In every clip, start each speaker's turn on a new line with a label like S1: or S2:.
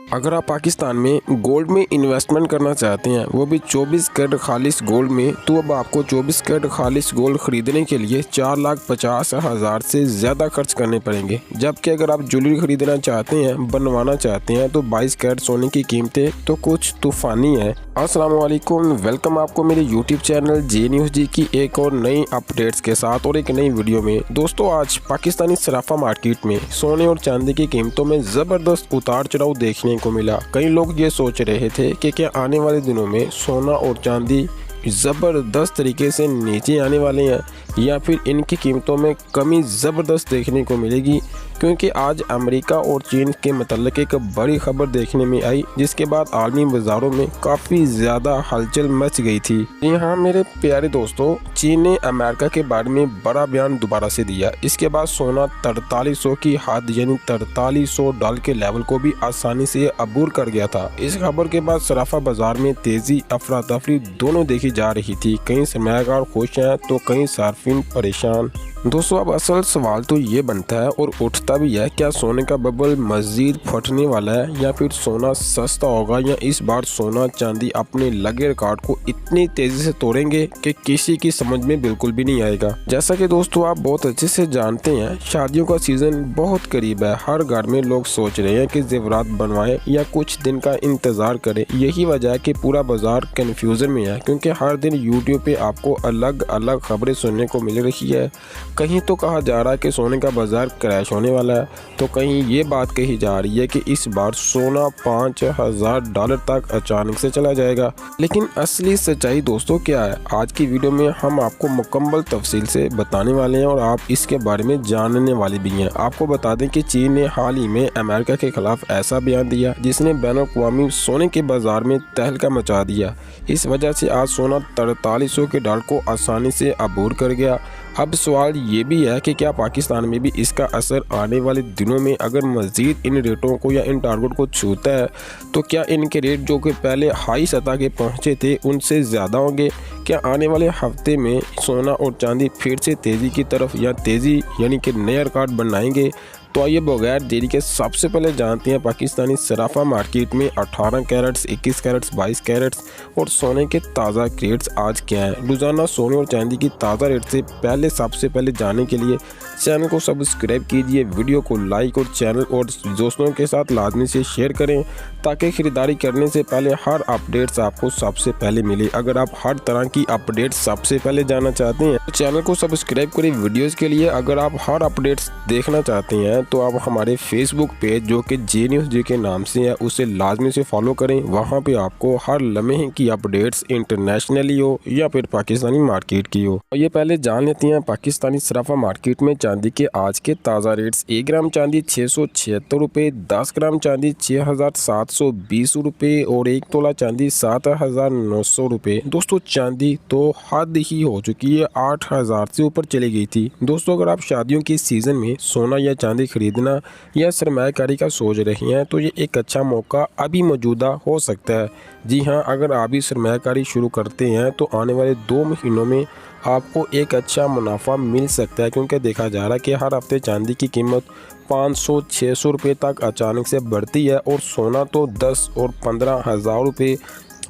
S1: अगर आप पाकिस्तान में गोल्ड में इन्वेस्टमेंट करना चाहते हैं, वो भी 24 कैरेट खालिश गोल्ड में, तो अब आपको 24 कैरेट खालिश गोल्ड खरीदने के लिए 4,50,000 से ज़्यादा खर्च करने पड़ेंगे। जबकि अगर आप ज्वेलरी खरीदना चाहते हैं, बनवाना चाहते हैं, तो 22 कैरेट सोने की कीमतें तो कुछ तूफानी है। अस्सलाम वालेकुम, वेलकम आपको मेरे यूट्यूब चैनल जे न्यूज़ जी की एक और नई अपडेट्स के साथ और एक नई वीडियो में। दोस्तों, आज पाकिस्तानी सराफा मार्केट में सोने और चांदी की कीमतों में ज़बरदस्त उतार चढ़ाव देखने को मिला। कई लोग ये सोच रहे थे कि क्या आने वाले दिनों में सोना और चांदी ज़बरदस्त तरीके से नीचे आने वाले हैं या फिर इनकी कीमतों में कमी ज़बरदस्त देखने को मिलेगी, क्योंकि आज अमेरिका और चीन के मतलब एक बड़ी खबर देखने में आई, जिसके बाद आलमी बाज़ारों में काफ़ी ज़्यादा हलचल मच गई थी। जी हाँ मेरे प्यारे दोस्तों, चीन ने अमेरिका के बारे में बड़ा बयान दोबारा से दिया। इसके बाद सोना 4300 की हद यानी $4300 के लेवल को भी आसानी से अबूर कर गया था। इस खबर के बाद सराफा बाजार में तेज़ी अफरा तफरी दोनों देखी जा रही थी। कई सरमायाकार खुश हैं तो कई सार्फिन परेशान। दोस्तों, अब असल सवाल तो ये बनता है और उठता भी है, क्या सोने का बबल मज़ीद फटने वाला है या फिर सोना सस्ता होगा, या इस बार सोना चांदी अपने लगे रिकॉर्ड को इतनी तेज़ी से तोड़ेंगे कि किसी की समझ में बिल्कुल भी नहीं आएगा। जैसा कि दोस्तों आप बहुत अच्छे से जानते हैं, शादियों का सीज़न बहुत करीब है। हर घर में लोग सोच रहे हैं कि ज़ेवरात बनवाएं या कुछ दिन का इंतज़ार करें। यही वजह है कि पूरा बाजार कन्फ्यूज़न में है, क्योंकि हर दिन यूट्यूब पे आपको अलग अलग खबरें सुनने को मिल रही है। कहीं तो कहा जा रहा है कि सोने का बाजार क्रैश होने वाला है, तो कहीं ये बात कही जा रही है कि इस बार सोना $5,000 तक अचानक से चला जाएगा। लेकिन असली सच्चाई दोस्तों क्या है, आज की वीडियो में हम आपको मुकम्मल तफसील से बताने वाले हैं और आप इसके बारे में जानने वाले भी हैं। आपको बता दें कि चीन ने हाल ही में अमेरिका के खिलाफ ऐसा बयान दिया जिसने बैनुल-अक़वामी सोने के बाजार में तहलका मचा दिया। इस वजह से आज सोना $4300 को आसानी से अबूर कर गया। अब सवाल ये भी है कि क्या पाकिस्तान में भी इसका असर आने वाले दिनों में, अगर मज़ीद इन रेटों को या इन टारगेट को छूता है, तो क्या इनके रेट जो कि पहले हाई सतह के पहुंचे थे उनसे ज़्यादा होंगे? क्या आने वाले हफ्ते में सोना और चांदी फिर से तेज़ी की तरफ या तेज़ी यानी कि नया रिकॉर्ड बनाएंगे? तो आइए बगैर देरी के सबसे पहले जानते हैं पाकिस्तानी सराफा मार्केट में 18 कैरेट्स, 21 कैरेट्स, 22 कैरेट्स और सोने के ताज़ा रेट्स आज क्या हैं। रोज़ाना सोने और चांदी की ताज़ा रेट से पहले सबसे पहले जानने के लिए चैनल को सब्सक्राइब कीजिए, वीडियो को लाइक और चैनल और दोस्तों के साथ लाजमी से शेयर करें, ताकि ख़रीदारी करने से पहले हर अपडेट्स आपको सबसे पहले मिले। अगर आप हर तरह की अपडेट्स सबसे पहले जानना चाहते हैं तो चैनल को सब्सक्राइब करें वीडियोज़ के लिए। अगर आप हर अपडेट्स देखना चाहते हैं तो आप हमारे फेसबुक पेज जो कि जे न्यूज़ जी के नाम से है, उसे लाजमी से फॉलो करें। वहां पे आपको हर लम्हे की अपडेट्स इंटरनेशनली हो या फिर पाकिस्तानी मार्केट की हो। ये पहले जान लेते हैं पाकिस्तानी सराफा मार्केट में चांदी के आज के ताज़ा रेट्स। 1 ग्राम चांदी 676 रुपये, 10 ग्राम चांदी 6,720 रुपये और 1 तोला चांदी 7,900 रुपये। दोस्तों, चांदी तो हद ही हो चुकी है, 8,000 से ऊपर चली गई थी। दोस्तों, अगर आप शादियों के सीज़न में सोना या चांदी खरीदना या सरमायाकारी का सोच रहे हैं तो ये एक अच्छा मौका अभी मौजूदा हो सकता है। जी हाँ, अगर आप भी सरमायाकारी शुरू करते हैं तो आने वाले 2 महीनों में आपको एक अच्छा मुनाफा मिल सकता है, क्योंकि देखा जा रहा है कि हर हफ्ते चांदी की कीमत 500-600 रुपये तक अचानक से बढ़ती है और सोना तो 10 और 15,000 रुपये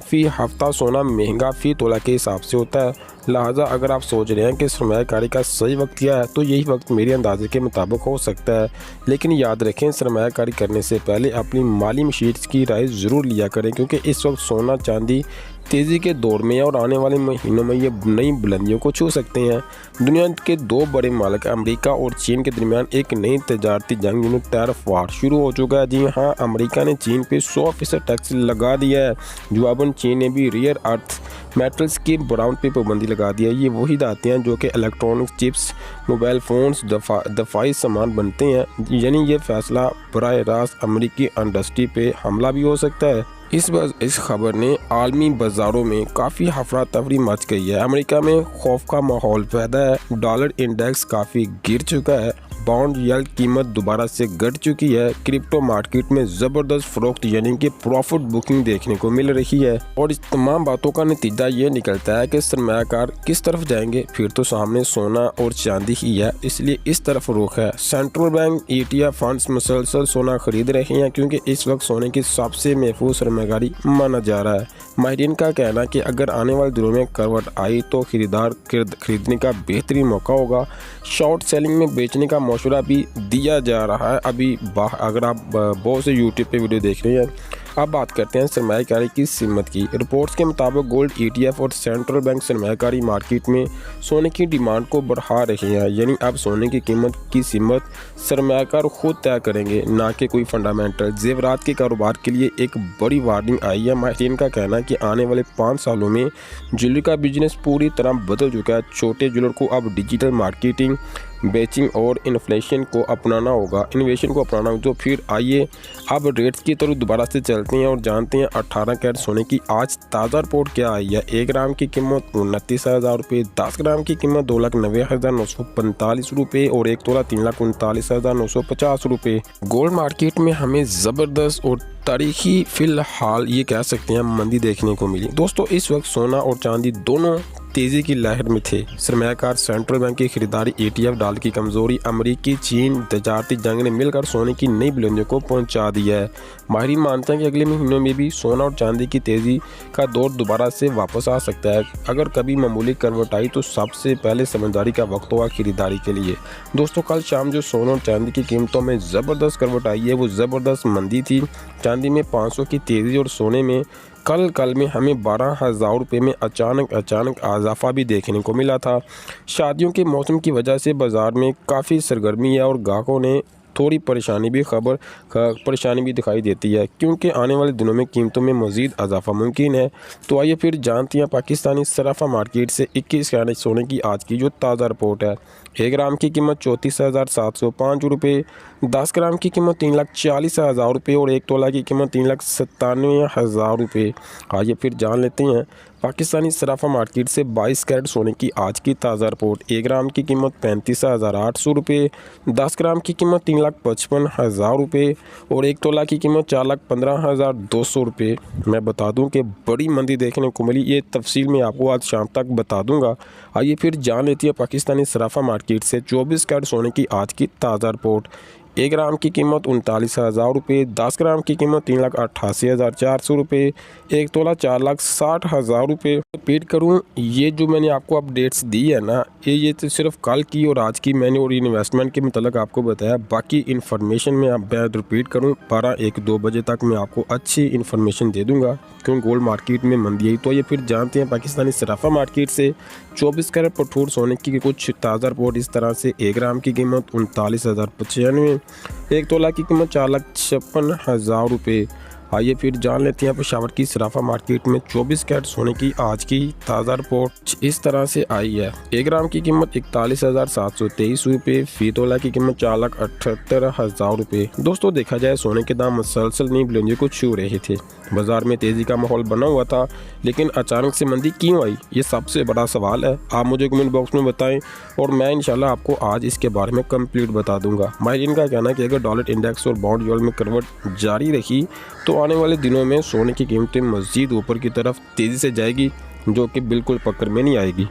S1: फ़ी हफ्ता सोना महंगा फ़ी तोला के हिसाब से होता है। लिहाजा अगर आप सोच रहे हैं कि सरमायाकारी का सही वक्त क्या है, तो यही वक्त मेरे अंदाजे के मुताबिक हो सकता है। लेकिन याद रखें, सरमायाकारी करने से पहले अपनी माली मशीर की राय ज़रूर लिया करें, क्योंकि इस वक्त सोना चांदी तेज़ी के दौर में है और आने वाले महीनों में ये नई बुलंदियों को छू सकते हैं। दुनिया के 2 बड़े मालिक अमेरिका और चीन के दरमियान एक नई तजारती जंग यानी टैरिफ वार शुरू हो चुका है। जी हाँ, अमेरिका ने चीन पे 100% टैक्स लगा दिया है। जवाबन चीन ने भी रेयर अर्थ मेटल्स की बरामद पे पाबंदी लगा दिया है। ये वही धातें हैं जो कि इलेक्ट्रॉनिक चिप्स, मोबाइल फ़ोन्स, दफाई सामान बनते हैं। यानी ये फैसला बराह रास्त अमेरिकी इंडस्ट्री पे हमला भी हो सकता है। इस खबर ने आलमी बाज़ारों में काफ़ी हफरा तफरी मच गई है। अमेरिका में खौफ का माहौल पैदा है, डॉलर इंडेक्स काफ़ी गिर चुका है, बॉन्ड यील्ड कीमत दोबारा से घट चुकी है। क्रिप्टो मार्केट में ज़बरदस्त फरोख्त यानी कि प्रॉफिट बुकिंग देखने को मिल रही है और इस तमाम बातों का नतीजा ये निकलता है कि सरमायाकार किस तरफ जाएंगे, फिर तो सामने सोना और चांदी ही है, इसलिए इस तरफ रुख है। सेंट्रल बैंक ETF फंड्स मुसलसल सोना खरीद रहे हैं क्योंकि इस वक्त सोने की सबसे महफूज सरमायाकारी माना जा रहा है। माहिरीन का कहना है कि अगर आने वाले दिनों में करवट आई तो खरीदने का बेहतरीन मौका होगा। शॉर्ट सेलिंग में बेचने का मशवरा भी दिया जा रहा है। अभी अगर आप बहुत से यूट्यूब पे वीडियो देख रहे हैं। अब बात करते हैं सरमायाकारी की कीमत की। रिपोर्ट्स के मुताबिक गोल्ड ETF और सेंट्रल बैंक सरमायाकारी मार्केट में सोने की डिमांड को बढ़ा रहे हैं, यानी अब सोने की कीमत सरमायाकार खुद तय करेंगे, ना कि कोई फंडामेंटल। जेवरात के कारोबार के लिए एक बड़ी वार्निंग आई है। माहिरीन का कहना है कि आने वाले 5 सालों में ज्वेलरी का बिजनेस पूरी तरह बदल चुका है। छोटे ज्वेलर को अब डिजिटल मार्केटिंग, बेचिंग और इन्वेशन को अपनाना होगा। तो फिर आइए अब रेट्स की तरफ दोबारा से चलते हैं और जानते हैं 18 कैरेट सोने की आज ताज़ा रिपोर्ट क्या आई है। 1 ग्राम की कीमत 29,000 रुपये, 10 ग्राम की कीमत 2,90,945 रुपये और 1 तोला 3,39,950 रुपये। गोल्ड मार्केट में हमें ज़बरदस्त और तारीखी फ़िलहाल ये कह सकते हैं मंदी देखने को मिली। दोस्तों इस वक्त सोना और चांदी दोनों तेज़ी की लहर में थे। सरमायाकार, सेंट्रल बैंक की खरीदारी, ETF, डॉलर की कमज़ोरी, अमेरिकी चीन तजारती जंग ने मिलकर सोने की नई बुलंदियों को पहुंचा दिया है। माहिरीन मानते हैं कि अगले महीनों में भी सोना और चांदी की तेज़ी का दौर दोबारा से वापस आ सकता है। अगर कभी मामूली करवट आई तो सबसे पहले समझदारी का वक्त होगा खरीदारी के लिए। दोस्तों कल शाम जो सोना और चांदी की कीमतों में ज़बरदस्त करवट आई है वो ज़बरदस्त मंदी थी। चांदी में 500 की तेज़ी और सोने में कल में हमें 12,000 रुपये में अचानक इजाफा भी देखने को मिला था। शादियों के मौसम की वजह से बाज़ार में काफ़ी सरगर्मी है और ग्राहकों ने थोड़ी परेशानी भी दिखाई देती है क्योंकि आने वाले दिनों में कीमतों में मज़ीद इजाफा मुमकिन है। तो आइए फिर जानते हैं पाकिस्तानी सराफा मार्केट से 21 कैरेट सोने की आज की जो ताज़ा रिपोर्ट है। 1 ग्राम की कीमत 34,705 रुपये, 10 ग्राम की कीमत 3,40,000 रुपये और 1 तोला की कीमत 3,97,000 रुपये। आइए फिर जान लेते हैं पाकिस्तानी सराफा मार्केट से 22 कैरेट सोने की आज की ताज़ा रिपोर्ट। 1 ग्राम की कीमत 35,800 रुपये, 10 ग्राम की कीमत 3,55,000 रुपये और 1 तोला की कीमत 4,15,200 रुपये। मैं बता दूं कि बड़ी मंदी देखने को मिली, ये तफसील में आपको आज शाम तक बता दूंगा। आइए फिर जान लेती है पाकिस्तानी सराफा मार्केट से 24 कैरेट सोने की आज की ताज़ा रिपोर्ट। 1 ग्राम की कीमत 39,000 रुपये, 10 ग्राम की कीमत 3,88,400 रुपये, 1 तोला 4,60,000 रुपये। रिपीट करूँ, ये जो मैंने आपको अपडेट्स दी है ना, ये तो सिर्फ कल की और आज की मैंने और इन्वेस्टमेंट के मतलब आपको बताया। बाकी इन्फॉर्मेशन में मैं रिपीट करूँ 12-1-2 बजे तक मैं आपको अच्छी इन्फॉर्मेशन दे दूँगा क्यों गोल्ड मार्केट में मंदी आई। तो ये फिर जानते हैं पाकिस्तानी सराफा मार्केट से 24 कैरेट पठोर सोने की कुछ ताज़ा रिपोर्ट इस तरह से। 1 ग्राम की कीमत 39,095, 1 तोला की कीमत 4,56,000 रुपये। आइए फिर जान लेते हैं पेशावर की सराफा मार्केट में 24 कैरेट सोने की आज की ताज़ा रिपोर्ट इस तरह से आई है। 1 ग्राम की कीमत 41,723 रुपये, फी तोला की कीमत 4,78,000 रुपये। दोस्तों देखा जाए सोने के दाम मुसलसल नई बुलंदियों को छू रहे थे। बाजार में तेज़ी का माहौल बना हुआ था, लेकिन अचानक से मंदी क्यों आई, ये सबसे बड़ा सवाल है। आप मुझे कमेंट बॉक्स में बताएं और मैं इंशाल्लाह आपको आज इसके बारे में कंप्लीट बता दूंगा। माहिरीन का कहना है कि अगर डॉलर इंडेक्स और बॉन्ड यील्ड में करवट जारी रही तो आने वाले दिनों में सोने की कीमतें मज़ीद ऊपर की तरफ तेज़ी से जाएगी, जो कि बिल्कुल पकड़ में नहीं आएगी।